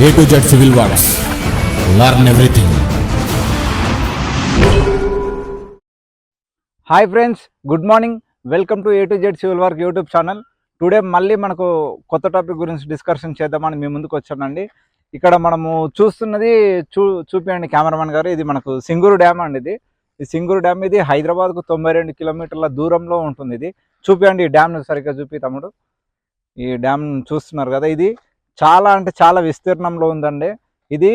A to Z Civil Works. Learn everything. Hi friends, good morning. Welcome to A to Z Civil Work YouTube channel. Today మళ్ళీ మనకు కొత్త topic గురించి discussion చేద్దామని మీ ముందుకు వచ్చానండి. ఇక్కడ మనము చూస్తున్నది చూపించండి కెమెరామెన్ గారు. ఇది మనకు సింగూరు డ్యామ్ అండి. ఈ సింగూరు డ్యామ్ ఇది హైదరాబాద్కు 92 కిలోమీటర్ల దూరంలో ఉంటుంది. ఇది చూపించండి, ఈ డ్యామ్ను సరిగ్గా చూపి తమ్ముడు. ఈ డ్యామ్ చూస్తున్నారు కదా, ఇది చాలా అంటే చాలా విస్తీర్ణంలో ఉందండి. ఇది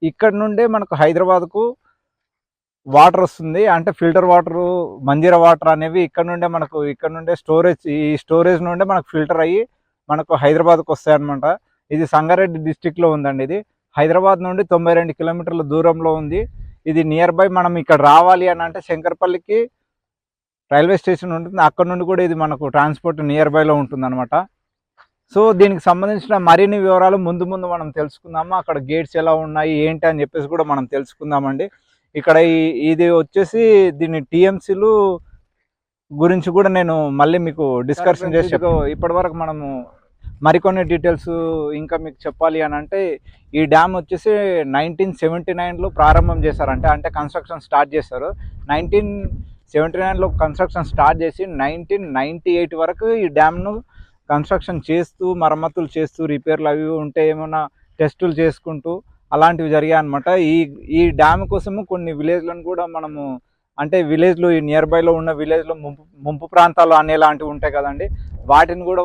ఇక్కడ నుండే మనకు హైదరాబాద్కు వాటర్ వస్తుంది, అంటే ఫిల్టర్ వాటర్, మంజీరా వాటర్ అనేవి ఇక్కడ నుండే స్టోరేజ్ నుండే మనకు ఫిల్టర్ అయ్యి మనకు హైదరాబాద్కు వస్తాయన్నమాట. ఇది సంగారెడ్డి డిస్టిక్లో ఉందండి. ఇది హైదరాబాద్ నుండి 92 కిలోమీటర్ల దూరంలో ఉంది. ఇది నియర్ బై మనం ఇక్కడ రావాలి అని అంటే శంకర్పల్లికి రైల్వే స్టేషన్ ఉంటుంది, అక్కడ నుండి కూడా ఇది మనకు ట్రాన్స్పోర్ట్ నియర్ బైలో ఉంటుందన్నమాట. సో దీనికి సంబంధించిన మరిన్ని వివరాలు ముందు మనం తెలుసుకుందాము. అక్కడ గేట్స్ ఎలా ఉన్నాయి ఏంటి అని చెప్పేసి కూడా మనం తెలుసుకుందామండి. ఇక్కడ ఇది వచ్చేసి దీని టీఎంసీలు గురించి కూడా నేను మళ్ళీ మీకు డిస్కషన్ చేసి ఇప్పటి వరకు మనము మరికొన్ని డీటెయిల్స్ ఇంకా మీకు చెప్పాలి అని అంటే, ఈ డ్యామ్ వచ్చేసి 1979లో ప్రారంభం చేశారంటే, అంటే కన్స్ట్రక్షన్ స్టార్ట్ చేశారు. 1979లో కన్స్ట్రక్షన్ స్టార్ట్ చేసి 1998 వరకు ఈ డ్యామ్ను కన్స్ట్రక్షన్ చేస్తూ, మరమ్మతులు చేస్తూ, రిపేర్లు అవి ఉంటే ఏమైనా టెస్టులు చేసుకుంటూ అలాంటివి జరిగాయి అనమాట. ఈ డ్యామ్ కోసము కొన్ని విలేజ్లను కూడా మనము, అంటే విలేజ్లు ఈ నియర్ బైలో ఉన్న విలేజ్లో ముంపు ప్రాంతాలు అనేలాంటివి ఉంటాయి కదండి, వాటిని కూడా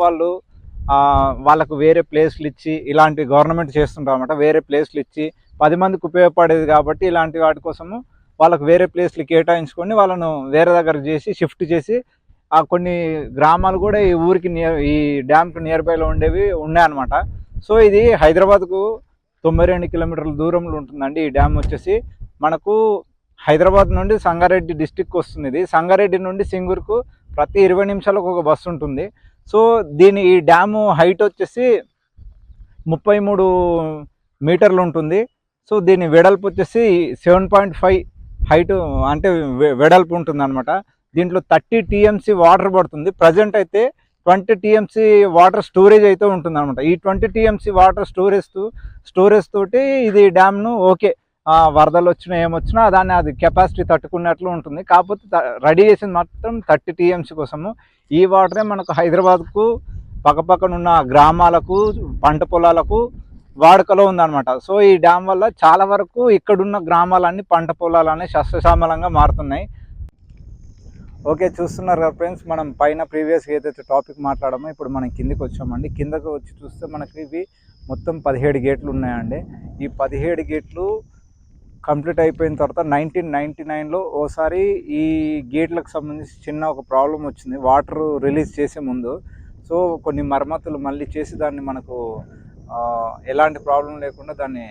వాళ్ళకు వేరే ప్లేస్లు ఇచ్చి ఇలాంటి గవర్నమెంట్ చేస్తుంటారు అనమాట. వేరే ప్లేస్లు ఇచ్చి 10 మందికి ఉపయోగపడేది కాబట్టి ఇలాంటి వాటి కోసము వాళ్ళకు వేరే ప్లేస్లు కేటాయించుకొని వాళ్ళను వేరే దగ్గరకు చేసి షిఫ్ట్ చేసి ఆ కొన్ని గ్రామాలు కూడా ఈ ఊరికి ఈ డ్యామ్కి నియర్ బైలో ఉన్నాయన్నమాట. సో ఇది హైదరాబాద్కు 92 కిలోమీటర్ల దూరంలో ఉంటుందండి. ఈ డ్యామ్ వచ్చేసి మనకు హైదరాబాద్ నుండి సంగారెడ్డి డిస్టిక్ వస్తుంది. ఇది సంగారెడ్డి నుండి సింగూరుకు ప్రతి 20 నిమిషాలకు ఒక బస్సు ఉంటుంది. సో ఈ డ్యాము హైట్ వచ్చేసి 33 మీటర్లు ఉంటుంది. సో దీని వెడల్పు వచ్చేసి 7.5 హైట్, అంటే వెడల్పు ఉంటుంది అనమాట. దీంట్లో 30 టీఎంసీ వాటర్ పడుతుంది. ప్రజెంట్ అయితే 20 టీఎంసీ వాటర్ స్టోరేజ్ అయితే ఉంటుంది అనమాట. ఈ 20 టీఎంసీ వాటర్ స్టోరేజ్ తోటి ఇది డ్యామ్ను ఓకే, వరదలు వచ్చినా ఏమొచ్చినా అది కెపాసిటీ తట్టుకున్నట్లు ఉంటుంది. కాకపోతే రెడీ చేసింది మాత్రం 30 టీఎంసీ కోసము. ఈ వాటరే మనకు హైదరాబాద్కు పక్కపక్కనున్న గ్రామాలకు, పంట పొలాలకు వాడుకలో ఉందన్నమాట. సో ఈ డ్యామ్ వల్ల చాలా వరకు ఇక్కడున్న గ్రామాలన్నీ పంట పొలాలన్నీ సస్యశ్యామలంగా మారుతున్నాయి. ఓకే, చూస్తున్నారు కదా ఫ్రెండ్స్, మనం పైన ప్రీవియస్గా ఏదైతే టాపిక్ మాట్లాడామో ఇప్పుడు మనం కిందకి వచ్చామండి. కిందకు వచ్చి చూస్తే మనకి ఇవి మొత్తం 17 గేట్లు ఉన్నాయండి. ఈ 17 గేట్లు కంప్లీట్ అయిపోయిన తర్వాత 1999లో ఓసారి ఈ గేట్లకు సంబంధించి చిన్న ఒక ప్రాబ్లం వచ్చింది వాటర్ రిలీజ్ చేసే ముందు. సో కొన్ని మరమ్మతులు మళ్ళీ చేసి దాన్ని మనకు ఎలాంటి ప్రాబ్లం లేకుండా దాన్ని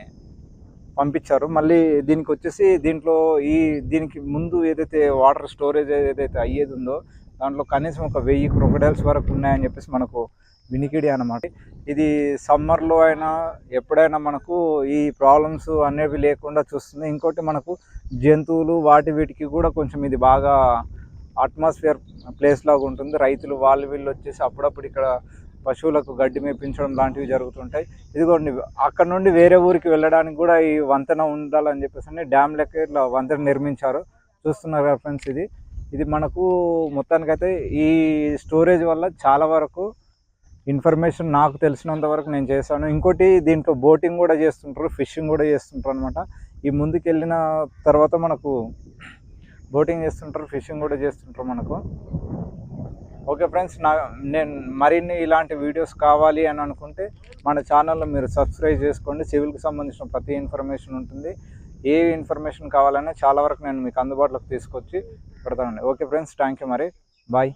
పంపించారు. మళ్ళీ దీనికి వచ్చేసి దీనికి ముందు ఏదైతే వాటర్ స్టోరేజ్ ఏదైతే అయ్యేది ఉందో దాంట్లో కనీసం ఒక 1000 క్రొకడైల్స్ వరకు ఉన్నాయని చెప్పేసి మనకు వినికిడి అన్నమాట. ఇది సమ్మర్లో అయినా ఎప్పుడైనా మనకు ఈ ప్రాబ్లమ్స్ అనేవి లేకుండా చూస్తుంది. ఇంకోటి మనకు జంతువులు వీటికి కూడా కొంచెం ఇది బాగా అట్మాస్ఫియర్ ప్లేస్ లాగా ఉంటుంది. రైతులు వీళ్ళు వచ్చేసి అప్పుడప్పుడు ఇక్కడ పశువులకు గడ్డి మేపించడం లాంటివి జరుగుతుంటాయి. ఇదిగోండి, అక్కడ నుండి వేరే ఊరికి వెళ్ళడానికి కూడా ఈ వంతెన ఉండాలని చెప్పేసి డ్యామ్ లెక్క ఇట్లా వంతెన నిర్మించారు. చూస్తున్నారు కదా ఫ్రెండ్స్, ఇది మనకు మొత్తానికైతే ఈ స్టోరేజ్ వల్ల చాలా వరకు ఇన్ఫర్మేషన్ నాకు తెలిసినంత వరకు నేను చేశాను. ఇంకోటి దీంట్లో బోటింగ్ కూడా చేస్తుంటారు, ఫిషింగ్ కూడా చేస్తుంటారు అనమాట. ఈ ముందుకు వెళ్ళిన తర్వాత మనకు బోటింగ్ చేస్తుంటారు, ఫిషింగ్ కూడా చేస్తుంటారు మనకు. ఓకే ఫ్రెండ్స్, నేను మరిన్ని ఇలాంటి వీడియోస్ కావాలి అని అనుకుంటే మన ఛానల్లో మీరు సబ్స్క్రైబ్ చేసుకోండి. సివిల్కి సంబంధించిన ప్రతి ఇన్ఫర్మేషన్ ఉంటుంది. ఏ ఇన్ఫర్మేషన్ కావాలన్నా చాలా వరకు నేను మీకు అందుబాటులోకి తీసుకొచ్చి పెడతానండి. ఓకే ఫ్రెండ్స్, థ్యాంక్ యూ, మరి బాయ్.